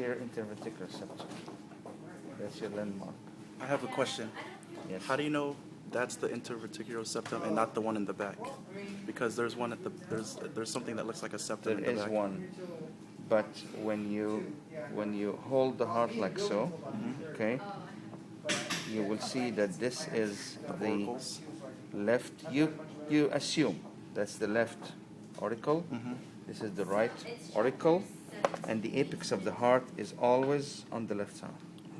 posterior interventricular septum. That's your landmark. I have a question. Yes. How do you know that's the intervertebral septum and not the one in the back? Because there's one at the there's something that looks like a septum in There the is back. one, but when you hold the heart like so, okay, you will see that this is the Auricles. left. You assume that's the left auricle. This is the right auricle, and the apex of the heart is always on the left side.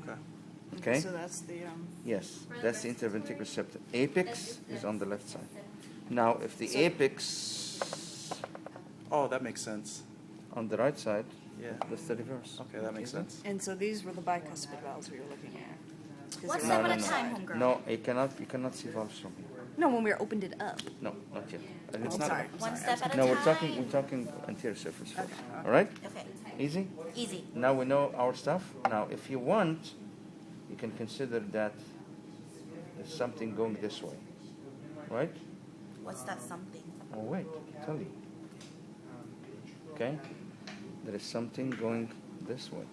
Okay. Okay. So that's the Yes, that's the interventricular septum. Apex is on the left side. Now, if the apex Oh, that makes sense. on the right side, Yeah. that's the reverse. Okay, that makes sense. And so these were the bicuspid valves we were looking at. 'Cause One they step were at on a the time, side. homegirl. No, you cannot see valves from here. No, when we opened it up. No, not yet. And I'm not sorry. One step at a No, time. we're talking anterior surface first. All right? Okay. Easy? Easy. Now we know our stuff. Now, if you want, you can consider that there's something going this way. Right? What's that something? Oh, wait, tell you. Okay? There is something going this way.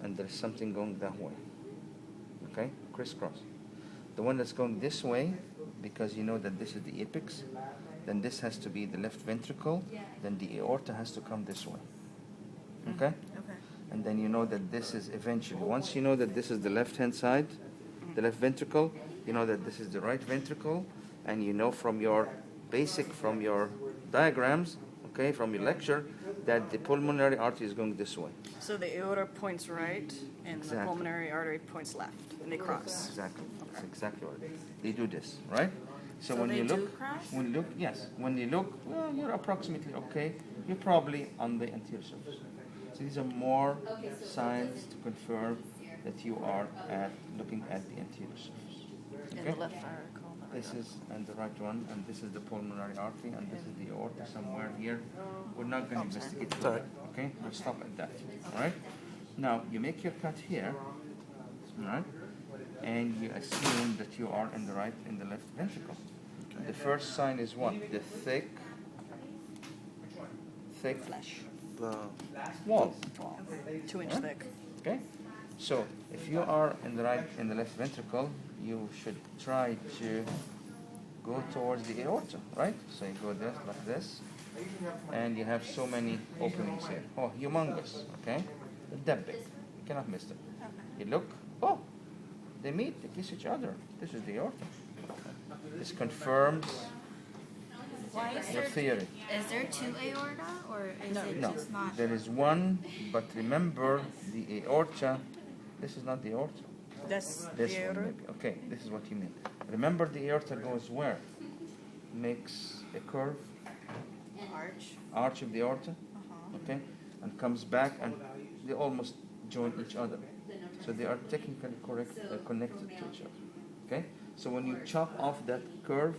And there is something going that way. Okay? Crisscross. The one that's going this way, because you know that this is the apex, then this has to be the left ventricle, then the aorta has to come this way. Okay? Okay. And then you know that this is eventually, once you know that this is the left-hand side, the left ventricle, you know that this is the right ventricle, and you know from your diagrams, okay, from your lecture, that the pulmonary artery is going this way. So the aorta points right and the Exactly. pulmonary artery points left, and they cross. Exactly. That's exactly what it is. They do this, right? So, So when they you do look, cross? when you look, well, you're approximately okay. You're probably on the anterior surface. So these are more signs to confirm that you are looking at the anterior surface. And Okay? the left ventricle. This is and the right one, and this is the pulmonary artery, and this is the aorta somewhere here. We're not going to investigate Sorry. that. Okay, we'll stop at that. All right. Now you make your cut here. All right, and you assume that you are in the left ventricle. The first sign is what? The thick Flesh. The wall. 2-inch Yeah. thick. Okay, so if you are in the left ventricle, you should try to go towards the aorta, right? So you go there like this, and you have so many openings here. Oh, humongous, okay? They're that big. You cannot miss them. You look, oh, they meet, they kiss each other. This is the aorta. This confirms Why is your there theory. is there two aorta or is it No, just not? there is one, but remember the aorta, this is not the aorta. That's This the one aorta. maybe. Okay, this is what you mean. Remember the aorta goes where? Makes a curve, arch of the aorta, okay, and comes back, and they almost join each other. So they are technically connected to each other. Okay, so when you chop off that curve,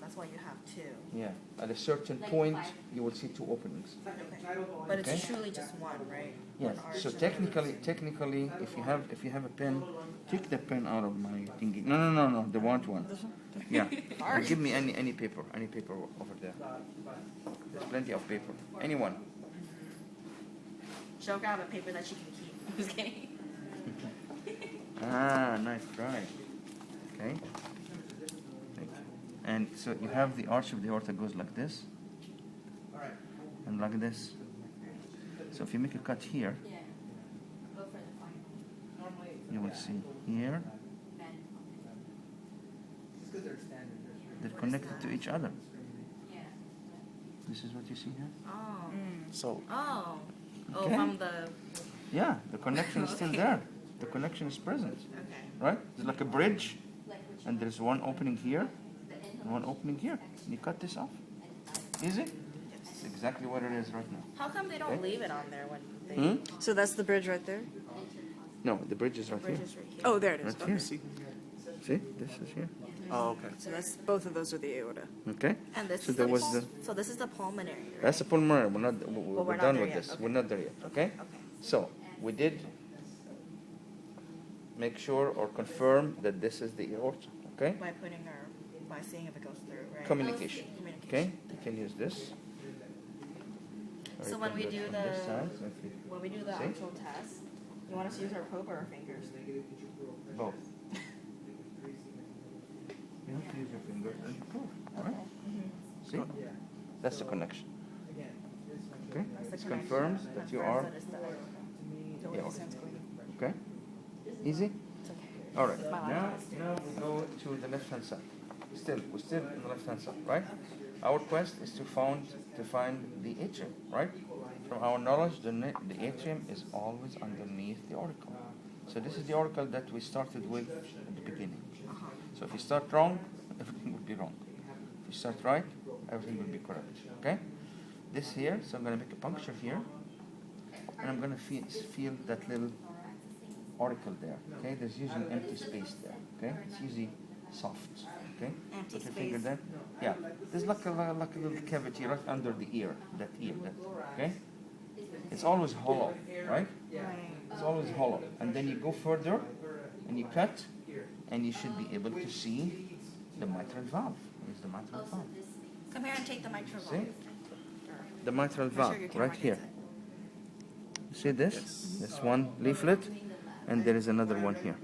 That's why you have two. yeah, at a certain point you will see two openings. Okay. But it's Okay. truly just one, right? Yes. One arch So and- technically, if you have a pen, take the pen out of my thingy. No, the want one. Yeah. And give me any paper over there. There's plenty of paper. Anyone? She'll grab a paper that she can keep. I'm just kidding. Ah, nice try. Okay. Thank you. And so you have the arch of the aorta goes like this, and like this. So if you make a cut here, you will see here. They're connected to each other. This is what you see here. Oh. so Oh. Oh, Okay. from the. Yeah, the connection is still there. The connection is present, Okay. right? It's like a bridge, and there's one opening here, and one opening here. You cut this off. Easy? It's exactly what it is right now. How come they don't Okay. leave it on there when they? Hmm? So that's the bridge right there? No, the bridge is right Bridge here. is right here. Oh, there it is. Right Okay. here. See, this is here. oh okay. So that's both of those are the aorta. Okay. And this So is there the was pul- the. So this is the pulmonary. Right? That's the pulmonary. We're we're not done there with yet. this. Okay. We're not there yet. Okay. Okay. So we did make sure or confirm that this is the aorta. Okay. By seeing if it goes through, right? Communication. Communication. Okay. You can use this. Or So you when can we it do from the this side, so if you when we do the see? actual test, you want us to use our probe or our fingers? Both. You have to use your fingers and prove, right? See? That's the connection. Okay? That's It the connection confirms that you are. confirms that it's the Yeah. Sounds clean. Okay? Easy? It's okay. All right. It's my Now last. we go to the left hand side. We're still on the left hand side, right? Our quest is to find the atrium, right? From our knowledge, the atrium is always underneath the auricle. So this is the auricle that we started with at the beginning. So if you start wrong, everything will be wrong. If you start right, everything will be correct. Okay? This here, so I'm going to make a puncture here, and I'm going to feel that little auricle there. Okay? There's usually an empty space there. Okay? It's usually soft. Okay? Empty Put your finger space. there. Yeah. There's like a little cavity right under the ear. That ear. Okay? It's always hollow, right? It's always hollow. And then you go further, and you cut, and you should be able to see the mitral valve. Here's the mitral valve. Come here and take the mitral See? valve. The mitral Make sure valve, your camera right here. gets it. See this? Yes. This one leaflet, and there is another one here.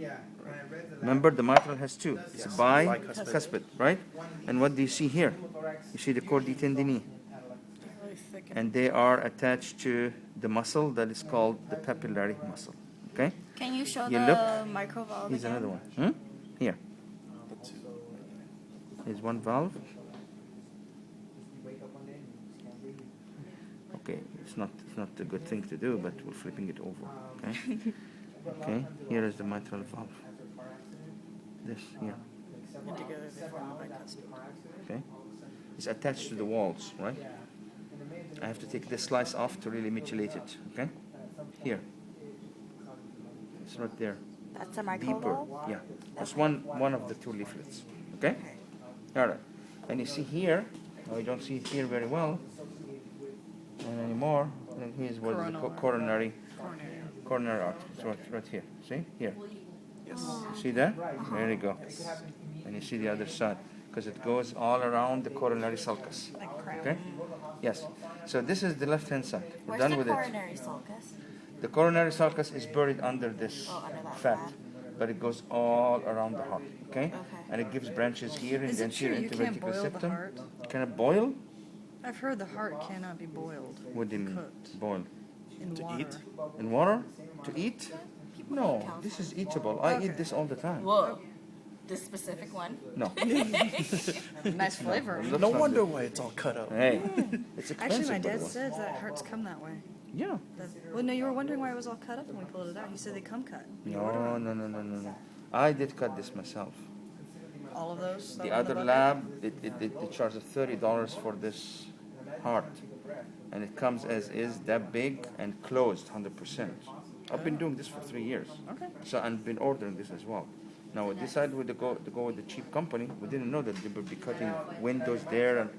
Remember, the mitral has two. It's bicuspid, right? And what do you see here? You see the chordae tendineae, Really thick. and they are attached to the muscle that is called the papillary muscle. Okay? Can you show You the look. micro valve Here's again? another one. Here. The two. Here's one valve. Okay, it's not a good thing to do, but we're flipping it over. Okay. Okay. Here is the mitral valve. This here. And together they form a bicuspid. Okay. It's attached to the walls, right? I have to take this slice off to really mutilate it. Okay. Here. It's right there. That's a micro Deeper. valve? Yeah. That's one of the two leaflets. Okay. All right. And you see here. Now you don't see it here very well. And anymore. And here's what is the coronary artery. It's right here. See here. Yes. See that? There you go. And you see the other side because it goes all around the coronary sulcus. Like crown. Okay? Yes. So this is the left-hand side. We're Where's done the with it. coronary sulcus? The coronary sulcus is buried under this under that fat, fat. but it goes all around the heart. Okay? Okay. And it gives branches here in Is the it true anterior you can't intervertebral boil the septum. heart? Can it boil? I've heard the heart cannot be boiled. What do you mean? Cooked. Boil. In To water. eat? In water? To eat? No, this is eatable. I eat this all the time. Whoa. This specific one? No. Nice flavor. Looks No like wonder this. why it's all cut up. Hey, it's expensive. Actually, my by the dad way. said that hearts come that way. Yeah. Well, no, you were wondering why it was all cut up when we pulled it out. He said they come cut. No. I did cut this myself. All of those? The other lab, it charges $30 for this heart. And it comes as is, that big and closed 100%. I've been doing this for 3 years. Okay. So I've been ordering this as well. Now we decided to go with the cheap company. We didn't know that they would be cutting windows there and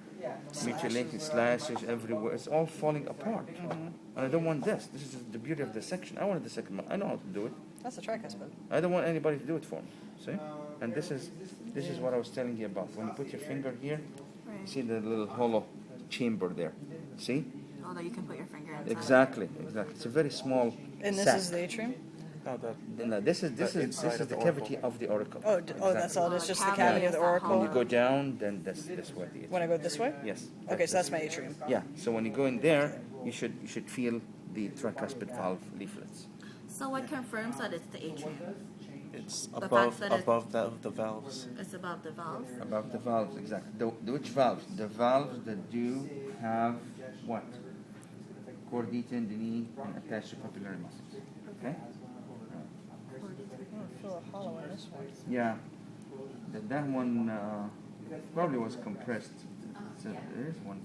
mutilating slashes everywhere. It's all falling apart. And I don't want this. This is the beauty of the section. I wanted the second one. I know how to do it. That's a tricuspid. I don't want anybody to do it for me. See? And this is what I was telling you about. When you put your finger here, you see the little hollow chamber there. See? Although you can put your finger inside. Exactly. It's a very small And this sac. is the atrium? No, that No, this is inside of the the cavity of the auricle. Oh, that's all it is, just the cavity of the When auricle? you go down, then that's where the When I go this way? yes. Okay, so that's my atrium. Yeah. So when you go in there, you should feel the tricuspid valve leaflets. So what confirms that it's the atrium? it's fact above that it- above that of the valves. It's above the valve. Above the valves, exactly. Which valves? The valves that do have what? Chordae tendineae and attached to papillary muscles. Okay. I feel a hollow in this one. Yeah. That one probably was compressed. So there is one.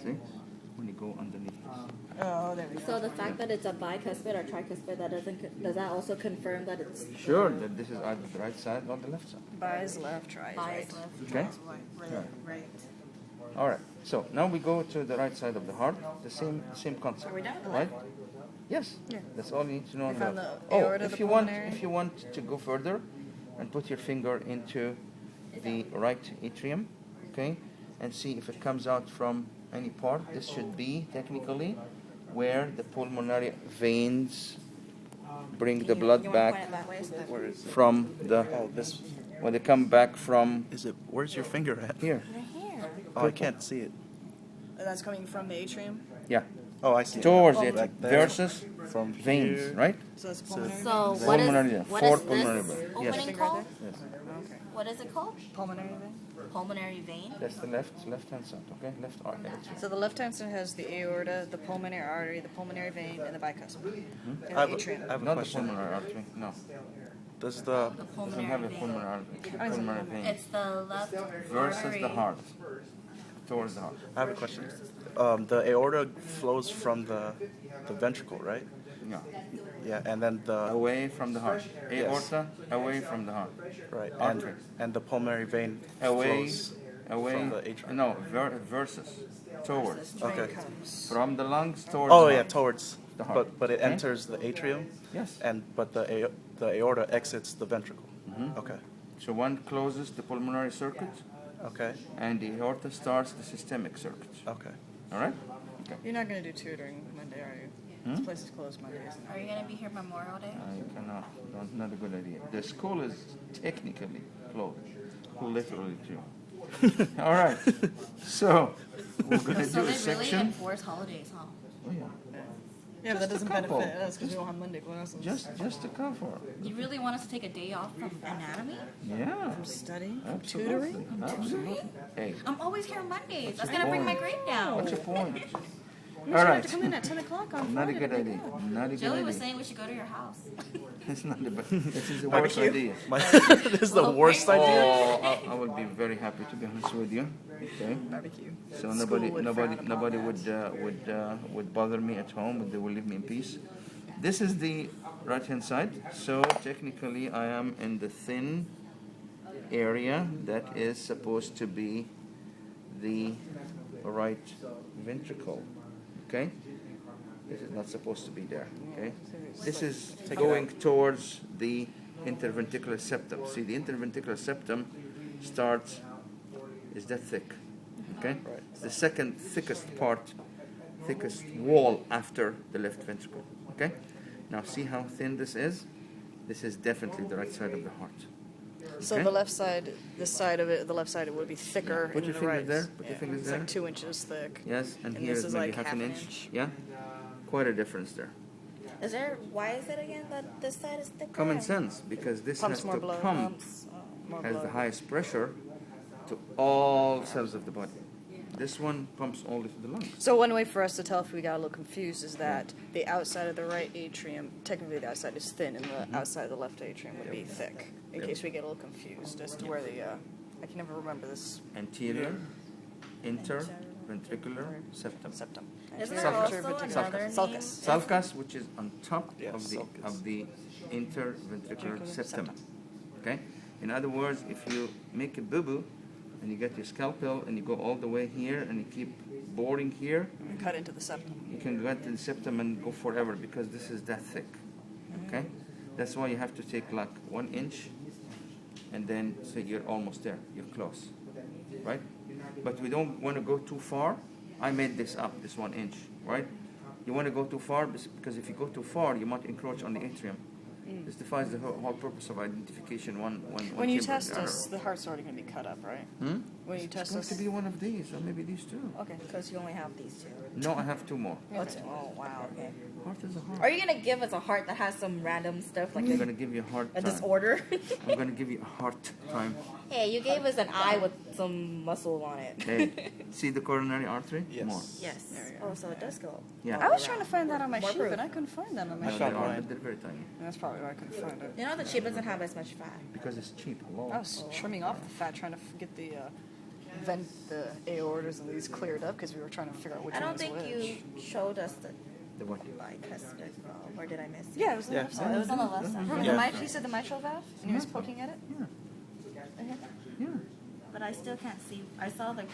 See? When you go underneath this. Oh, there we go. So the fact that it's a bicuspid or tricuspid, does that also confirm that it's Sure, that this is either the right side or the left side. Bi's left, tries right. bias left? Okay? Right. All right. So now we go to the right side of the heart. The same concept. Are we done with the Right? Yes. Yeah. That's all you need to know. We on found that. the aorta, if the you want, pulmonary. if you want to go further, and put your finger into the right atrium, okay, and see if it comes out from any part. This should be technically where the pulmonary veins bring the blood You wanna point back it that way so that Where is it? from the Oh, this. when they come back from Is it? Where's your finger at? here. right here. Oh, I can't see it. That's coming from the atrium. Yeah, Oh, I see. towards Oh, it back there. versus From veins, here. right? So that's pulmonary. So Pulmonary, what fourth is pulmonary this vein. opening Yes. called? Yes. Okay. What is it called? Pulmonary vein. Pulmonary vein. That's the left hand side. Okay, left artery. So the left hand side has the aorta, the pulmonary artery, the pulmonary vein, and the bicuspid. And I have the a- atrium. I have a Not the question. pulmonary artery. No, Does the The doesn't pulmonary have a vein. pulmonary artery. Pulmonary vein It's the left versus artery. the heart, towards the heart. I have a question. The aorta flows from the ventricle, right? Yeah, Yeah, and then the away from the heart. Yes. Aorta away from the heart. right Artery. and the pulmonary vein Away, flows away. from the atrium. No, versus, towards. Okay. From the lungs towards. Oh the yeah, heart. towards. The heart. But it Okay. enters the atrium, Yes. but the aorta exits the ventricle. Mhm. Okay. So one closes the pulmonary circuit, Okay. and the aorta starts the systemic circuit. Okay. All right. Okay. You're not going to do tutoring Monday, are you? Hmm? This place is closed Monday, isn't it? Are you gonna be here Memorial Day? I cannot. Not a good idea. The school is technically closed. Literally too. All right. So we're gonna So do a they really section. enforce holidays, huh? Oh, yeah. Yeah, but that Just a doesn't couple. benefit us because we don't have Monday classes. Just to cover. You really want us to take a day off from anatomy? Yeah. From studying, from Absolutely. tutoring. Absolutely. Hey, I'm always here on Mondays. That's your gonna bring my point? grade down. what's your point? You All should right. have to come in at 10 o'clock on Not a Friday good to make idea. up. Not a good Joey was idea. saying we should go to your house. It's not the best. This is the worst idea. This is the worst Oh, idea. I will be very happy to be honest with you. Okay. Barbecue. So School nobody, would nobody, frown upon nobody that. would bother me at home. They will leave me in peace. This is the right hand side. So technically, I am in the thin area that is supposed to be the right ventricle. Okay. This is not supposed to be there. Okay. This is going towards the interventricular septum. See, the interventricular septum starts is that thick. Okay. It's the second thickest part, thickest wall after the left ventricle. Okay. Now see how thin this is. This is definitely the right side of the heart. So Okay. the left side, this side of it, the left side, it would be thicker. Put in your the finger right. there. Put your fingers it's there. like 2 inches thick. Yes, and, And here this is is maybe like half half an an inch. inch. Yeah. Quite a difference there. Is there? Why is it again that this side is thicker? Common sense, because this Pumps has more to blood. pump, Pumps, more has the blood. highest pressure to all cells of the body. This one pumps only to the lungs. So one way for us to tell if we got a little confused is that the outside of the right atrium, technically the outside is thin, and the outside of the left atrium would be thick. In Yep. case we get a little confused as to where the, I can never remember this Anterior, interventricular septum. septum. Isn't there also another name? Sulcus. Sulcus, which is on top Yeah, of the sulcus. interventricular Ventricular septum. septum. Okay. In other words, if you make a boo-boo and you get your scalpel and you go all the way here and you keep boring here, And cut into the septum. you can get to the septum and go forever because this is that thick. Okay? That's why you have to take like 1 inch and then say you're almost there, you're close. Right? But we don't want to go too far. I made this up, this 1 inch, right? You want to go too far because if you go too far, you might encroach on the atrium. This defies the whole purpose of identification. When you test us, the heart's already going to be cut up, right? When you It's test going us. to be one of these, or maybe these two. Okay. Because you only have these two. No, I have 2 more. Oh wow. Okay. Heart is a heart. Are you gonna give us a heart that has some random stuff like I'm going to give you a hard a time. disorder? I'm going to give you a hard time. Hey, you gave us an eye with some muscle on it. Hey, see the coronary artery? Yes. More. Yes. There we go. Oh, so it does go. Yeah. I was trying to find that on my More sheet, proof. but I couldn't find that on my I sheet. found They are, mine. but they're very tiny. That's probably why I couldn't find it. You know the chip doesn't have as much fat. Because it's cheap. Hello. I was trimming off the fat, trying to get the the aortas and these cleared up because we were trying to figure out which I one don't was think which. you showed us the The what? bicuspid valve, or did I miss it? Yeah, it was on the Yeah. left side. Oh, it was on the left side. Remember Yeah. he said the mitral valve, and he was poking at it. Yeah. Yeah. But I still can't see. I saw the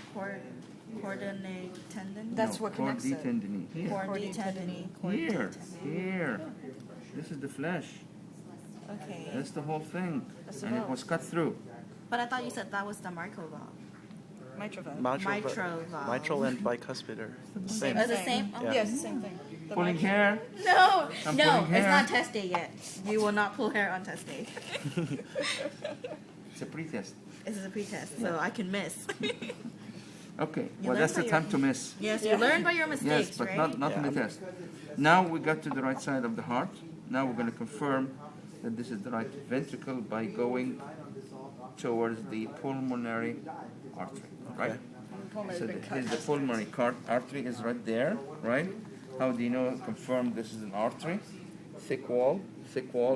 coordinate tendon. That's what connects it. tendini. Here. Coordinate tendon. Here. Here. This is the flesh. Okay. That's the whole thing. That's the And it valve. was cut through. But I thought you said that was the mitral valve. Mitral valve. Mitral valve. Mitral and bicuspid are the same. Oh, the same? Oh, Yeah. Yeah, it's the same thing. The Pulling mitral- hair. No, I'm no, pulling it's hair. not test day yet. You will not pull hair on test day. It's a pre-test. This is a pretest, so I can miss. Okay, You well learn that's by the your- time to miss. Yes, you learn by your mistakes, Yes, but right? not in the Yeah. test. Now we got to the right side of the heart. Now we're going to confirm that this is the right ventricle by going towards the pulmonary artery, right? Pulmonary's So been cut. here's the pulmonary artery is right there, right? How do you know, confirm this is an artery? Thick wall,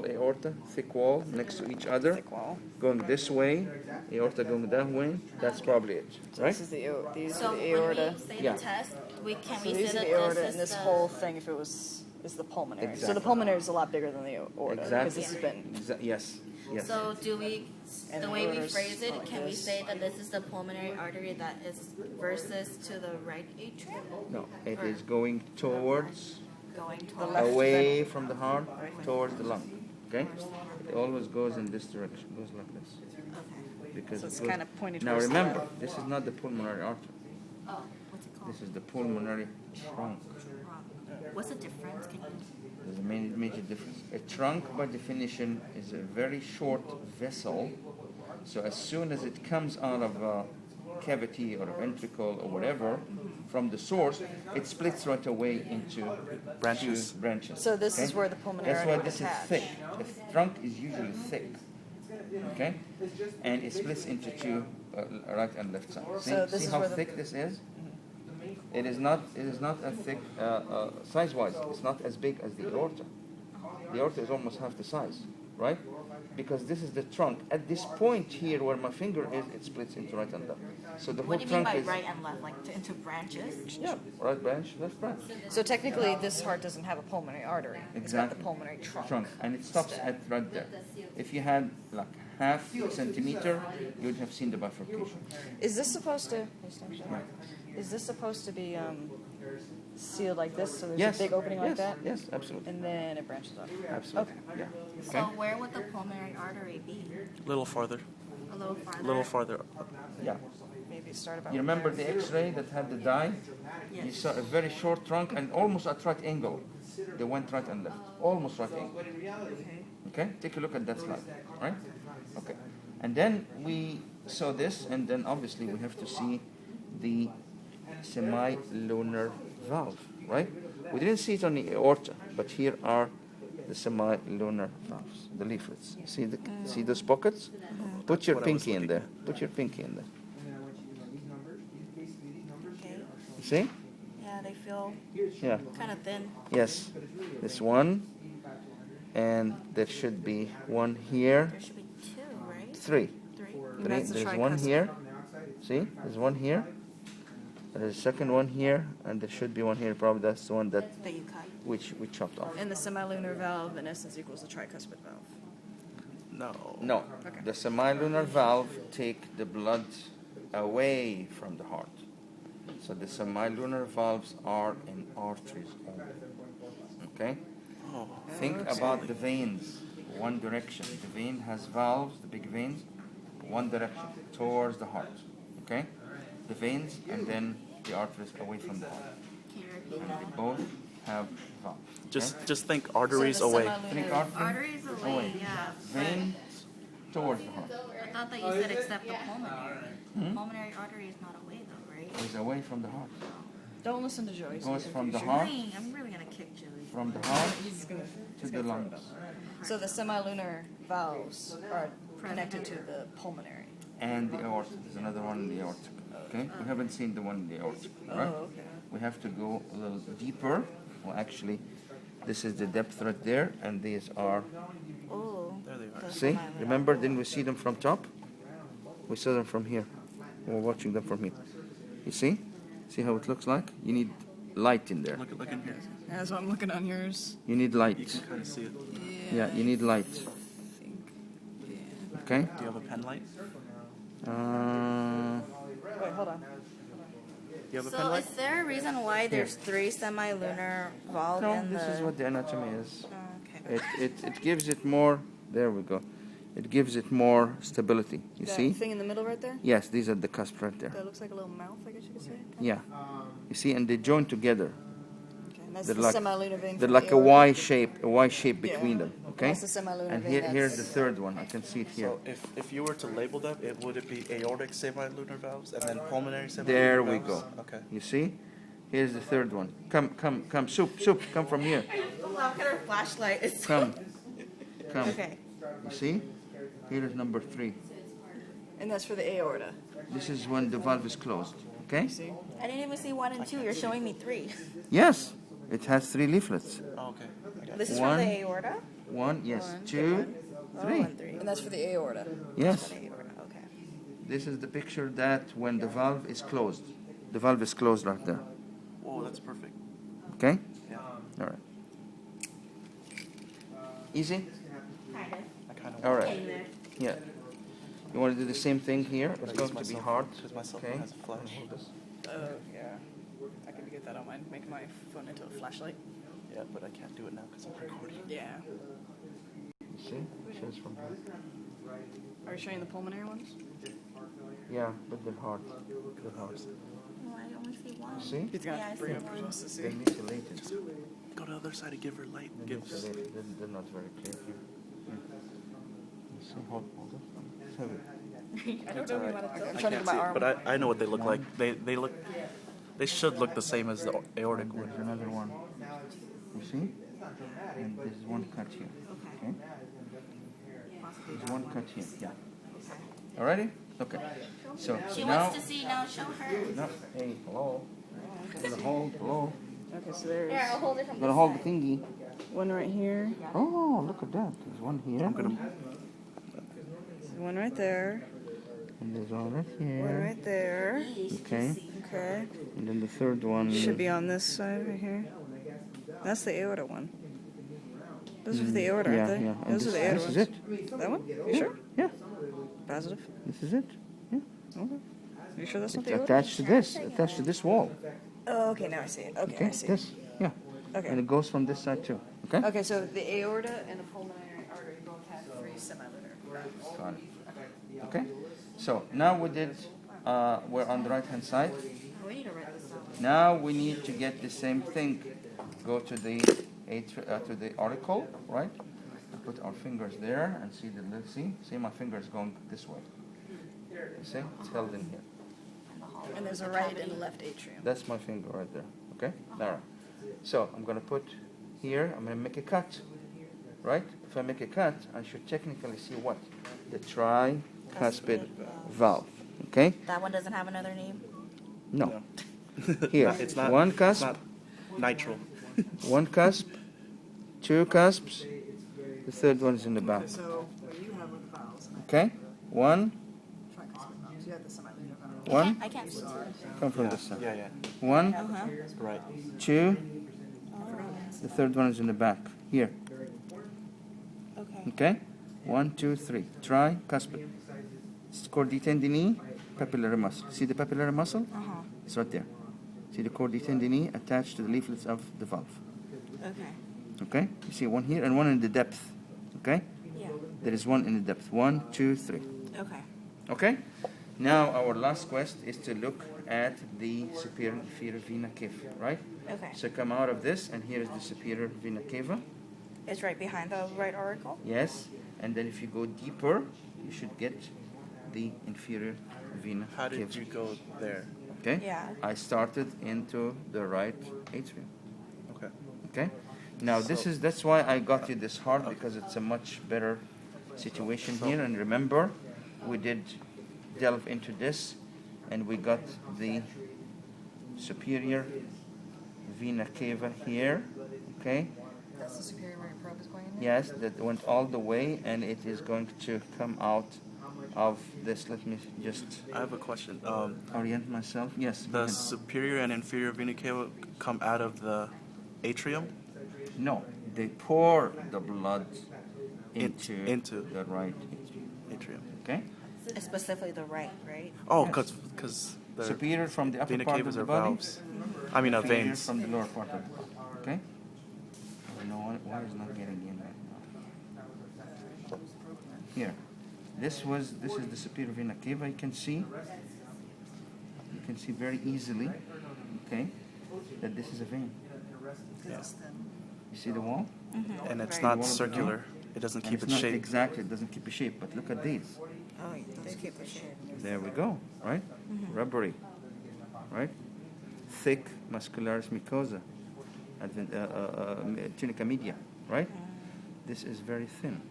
aorta, thick wall next to each other. Thick wall. Going this way, aorta going that way. That's probably it, So right? this is the these So are the when aorta. we say Yeah. the test, can So we these say are that the aorta, this and is this the whole thing, if it was, is the pulmonary. So Exactly. the pulmonary is a lot bigger than the aorta because Exactly. this has been. Yes, yes. So do we, And the the way we aorta's phrase it, like can we this. say that this is the pulmonary artery that is versus to the right atrium? No, it is going towards, Going The towards. left away from the heart, towards the lung. Okay? It always goes in this direction, goes like this. Okay. Because So it it's goes- kind of pointed Now towards the remember, left. this is not the pulmonary artery. Oh, what's it called? This is the pulmonary trunk. Wrong. What's the difference? Can you? There's a major difference. A trunk, by definition, is a very short vessel. So as soon as it comes out of a cavity or a ventricle or whatever from the source, it splits right away into Branches. two branches. So this is okay? where the pulmonary That's why artery this would is attach. thick. The trunk is usually thick. Okay? And it splits into two, right and left side. See, So this see is how where the- thick this is? It is not as thick, size-wise, it's not as big as the aorta. The aorta is almost half the size, right? Because this is the trunk. At this point here where my finger is, it splits into right and left. So the whole What do you mean trunk by is right and left? Like into branches? yeah, right branch, left branch. So technically, this heart doesn't have a pulmonary artery. It's got Exactly. the pulmonary trunk. Trunk, and it stops at right there. If you had like half centimeter, you would have seen the bifurcation. Is this supposed to? Is this supposed to be sealed like this? So there's Yes. a big opening yes. like that, Yes, absolutely. and then it branches off. Absolutely. Okay. Yeah. So where would the pulmonary artery be? A little farther. A little farther. A little farther up. Yeah. Maybe start about. You remember the X-ray that had the dye? You Yes. saw a very short trunk and almost at right angle. They went right and left, almost right angle. Okay. Okay, take a look at that slide, right? Okay, and then we saw this, and then obviously we have to see the semilunar valve, right? We didn't see it on the aorta, but here are the semilunar valves, the leaflets. See those pockets? Put your what I was pinky in looking there. Put your pinky in there. Okay. You see? Yeah, they feel Yeah. kind of thin. Yes. This one, and there should be one here. There should be two, right? Three. Three. That's the There's one tricuspid. here. See? There's one here. There's a second one here, and there should be one here. Probably that's the one that That you cut. which we chopped off. And the semilunar valve, in essence, equals the tricuspid valve. No. No, Okay. the semilunar valve take the blood away from the heart. So the semilunar valves are in arteries only. Okay? Oh. Think about the veins, one direction. The vein has valves, the big veins, one direction, towards the heart. Okay? The veins and then the arteries away from the heart. Can you repeat And that? they both have valves. Just think arteries So the away. semilunar- Think artery, Arteries away, away. yeah. Vein towards the heart. I thought that you said except the pulmonary. Pulmonary artery is not away though, right? Is away from the heart. Don't listen to Joey. Goes from the Joey. heart, Dang, I'm really gonna kick Joey. from the heart He's gonna, to the lungs. So the semilunar valves are connected to the pulmonary. And the aorta. There's another one in the aorta. Okay? We haven't seen the one in the aorta. Right? Oh, okay. We have to go a little deeper. Well, actually, this is the depth right there, and these are. Oh. There they are. See? Remember, didn't we see them from top? We saw them from here. We're watching them from here. You see? See how it looks like? You need light in there. Look in here. That's what I'm looking on yours. You need You light. can kind of see it. Yeah, you need light. Okay? Do you have a pen light? Wait, hold on. Do you have a pen So light? is there a reason why there's three semilunar valves No, in the? this is what the anatomy is. Oh, okay. It gives it more. There we go. it gives it more stability. You That see? thing in the middle right there? Yes, these are the cusp right there. That looks like a little mouth, I guess you could say. Yeah. You see, and they join together. Okay, and that's They're the like, semilunar vein. they're from like the a aorta. Y shape Yeah. between them. Okay? That's the semilunar And vein. here's the that's- third one. I can see it here. So if you were to label them, would it be aortic semilunar valves and then pulmonary semilunar There valves? we go. Okay. You see? Here's the third one. Come, Soup, come from here. Look at her flashlight. It's Come. okay. You see? Here is number 3. And that's for the aorta. This is when the valve is closed. Okay? See? I didn't even see 1 and 2. You're showing me 3. Yes. It has 3 leaflets. Oh, okay. I got This is One. from the aorta. 1, yes. One, 2, Oh, 3. and 3. And that's for the aorta. Yes. The aorta. Okay. This is the picture that when the valve is closed. The valve is closed right there. Whoa, that's perfect. Okay? Yeah. All right. Easy? Kind of. I kind of All right. Yeah. You want to do the same thing here? It's going to be hard. Because my cell phone Okay? has a flash. Yeah. I can get that on mine. Make my phone into a flashlight. Yeah, but I can't do it now because I'm recording. Yeah. You see? Shows from here. Are you showing the pulmonary ones? Yeah, but they're hard. Good house. Oh, I only see 1. See? He's gonna Yeah, have I to bring see up one. for us to see. They're mutilated. Go to the other side and give her light. They're mutilated. They're not very clear here. Yeah. You see? Hold it. It's heavy. I don't know if you want to I'm I trying to can't get my see, arm. but I know what they look like. They should look the same as the aortic one. There's another one. You see? And there's one cut here. Okay? There's one cut here. Yeah. Alrighty? Okay. So She now. wants to see now. Show her. No. Hey, hello. Gonna hold. Hello. Okay, so there's Here, I'll hold it from Gonna this hold the side. thingy. one right here, Oh, look at that. There's one here. I'm gonna. one right there, And there's one right one here. right there. Okay. Okay. And then the third one. Should be on this side right here. That's the aorta one. Those are for the aorta, Yeah, aren't they? yeah. And Those are the aorta this is ones. it. That one? You sure? Yeah. Positive? This is it. Yeah. Okay. You sure that's not It's the aorta? attached to this. Attached to this wall. Oh, okay, now I see it. Okay, Okay. I see. This. Yeah. And Okay. it goes from this side too. Okay. Okay, so the aorta and the pulmonary artery both have 3 semilunar valves. Got it. Okay. So now we did. We're on the right hand side. Oh, we need to write this down. Now we need to get the same thing. Go to the to the article, right? Put our fingers there and see the see my fingers going this way. You see? It's held in here. And there's a right and a left atrium. That's my finger right there. Okay? All right. So I'm gonna put here. I'm gonna make a cut. Right? If I make a cut, I should technically see what the tricuspid valve. Okay? That one doesn't have another name. No. Here. It's not. One It's cusp. not nitrile. One cusp, 2 cusps, the third one is in the back. So what you have with the valves, Okay? 1, tricuspid valves, you have the semilunar valve. 1, I can't see. come from this side. Yeah, yeah. 1, Uh-huh. Right. 2, the third one is in the back. Here. Okay. Okay? 1, 2, 3. Tricuspid. It's chordae tendineae, papillary muscle. See the papillary muscle? Uh-huh. It's right there. See the chordae tendineae attached to the leaflets of the valve. Okay. Okay? You see one here and one in the depth. Okay? Yeah. There is one in the depth. 1, 2, 3. Okay. Okay? Now our last quest is to look at the superior and inferior vena cava, right? Okay. So come out of this, and here is the superior vena cava. It's right behind the right auricle. Yes. And then if you go deeper, you should get the inferior vena How cava. did you go there? Okay? Yeah. I started into the right atrium. Okay. Okay? Now that's why I got you this hard, because it's a much better situation here. And remember, we did delve into this, and we got the superior vena cava here. Okay? That's the superior where your probe is going in there? Yes, that went all the way, and it is going to come out of this. Let me just I have a question. orient myself. Yes. go The ahead. superior and inferior vena cava come out of the atrium. No, they pour the blood into, into. the right atrium. Atrium. Okay? Specifically the right, right? Oh, Yes. because the Superior from the upper vena part of cavas the are body. valves. I mean, Inferior veins. from the lower part of the body. Okay? I don't know why it's not getting in right now. Here. This is the superior vena cava. You can see very easily, okay, that this is a vein. Yes. You see the wall? And it's Very not well circular. done. It doesn't And keep it's its not shape. exactly, it doesn't keep a shape, but look at these. Oh, it does keep the shape. There we go, right? Rubbery, right? Thick muscularis mucosa, tunica media, right? This is very thin,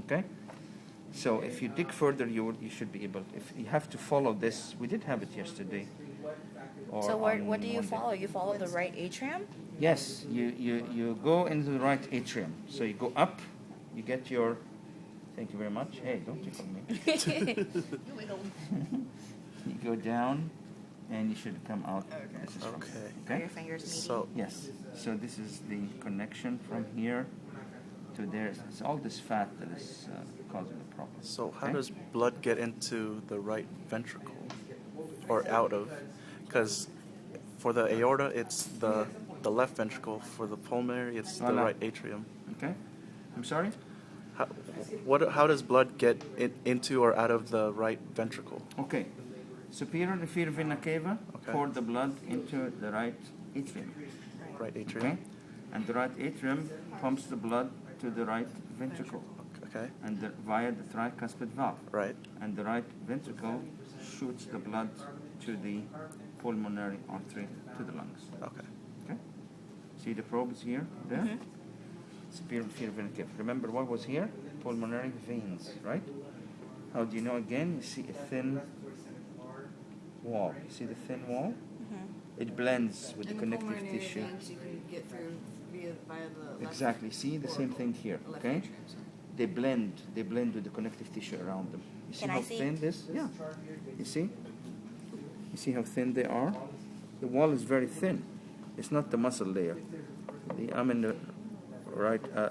okay? So if you dig further, you should be able. If you have to follow this, we did have it yesterday. Or So on what do you Monday. follow? You follow the right atrium? Yes, you go into the right atrium. So you go up, you get your. Thank you very much. Hey, don't tickle me. You go down, and you should come out. This is from- Okay. Are Okay. your fingers meeting? So Yes. So this is the connection from here to there. It's all this fat that is causing the problem. So how Okay? does blood get into the right ventricle or out of? Because for the aorta, it's the left ventricle. For the pulmonary, it's the Voila. right atrium. Okay. I'm sorry. How does blood get into or out of the right ventricle? Okay. Superior and inferior vena cava Okay. pour the blood into the right atrium. Right atrium. Okay. And the right atrium pumps the blood to the right ventricle, Okay. and via the tricuspid valve. Right. And the right ventricle shoots the blood to the pulmonary artery to the lungs. Okay. Okay. See the probes here, there. Superior and inferior vena cava. Remember what was here? Pulmonary veins, right? How do you know again? You see a thin wall. You see the thin wall? It blends with the connective tissue. you can get through via the Exactly. See the same thing here. Okay. They blend with the connective tissue around them. You see Can I how see? thin this? Yeah. You see? You see how thin they are? The wall is very thin. It's not the muscle layer. I'm in the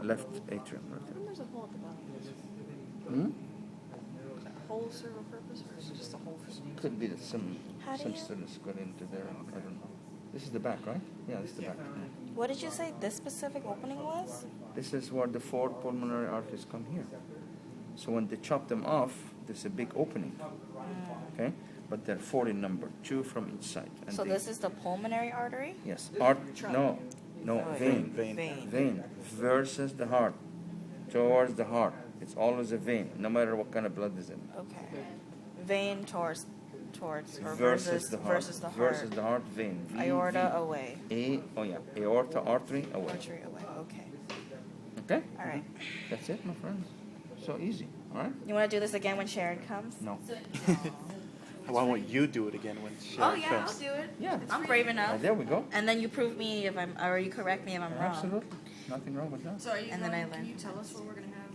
left atrium right there. There's a hole at the bottom. Hmm? Hole serve a purpose, or is it just a hole for some? Could be that some How do you- students got into there. I don't know. This is the back, right? Yeah, this is the back. What did you say this specific opening was? This is where the 4 pulmonary arteries come here. So when they chop them off, there's a big opening. Okay? But they're 4 in number, 2 from each side. And So this is the pulmonary artery? Yes. Trunk. No, Oh, vein. Vein. Vein versus the heart. Towards the heart. It's always a vein, no matter what kind of blood is in it. Okay. Vein towards or Versus the heart. versus the heart. Versus the heart vein. V, Aorta V. away. Aorta artery away. Artery away. Okay. Okay? All right. That's it, my friends. So easy. All right? You want to do this again when Sharon comes? No. Why won't you do it again when Sharon comes? do it. Yeah. I'm brave enough. There we go. And then you prove me if I'm, or you correct me if I'm wrong. Absolutely. Nothing wrong with that. So are you And then I can learn. you tell us what we're gonna have?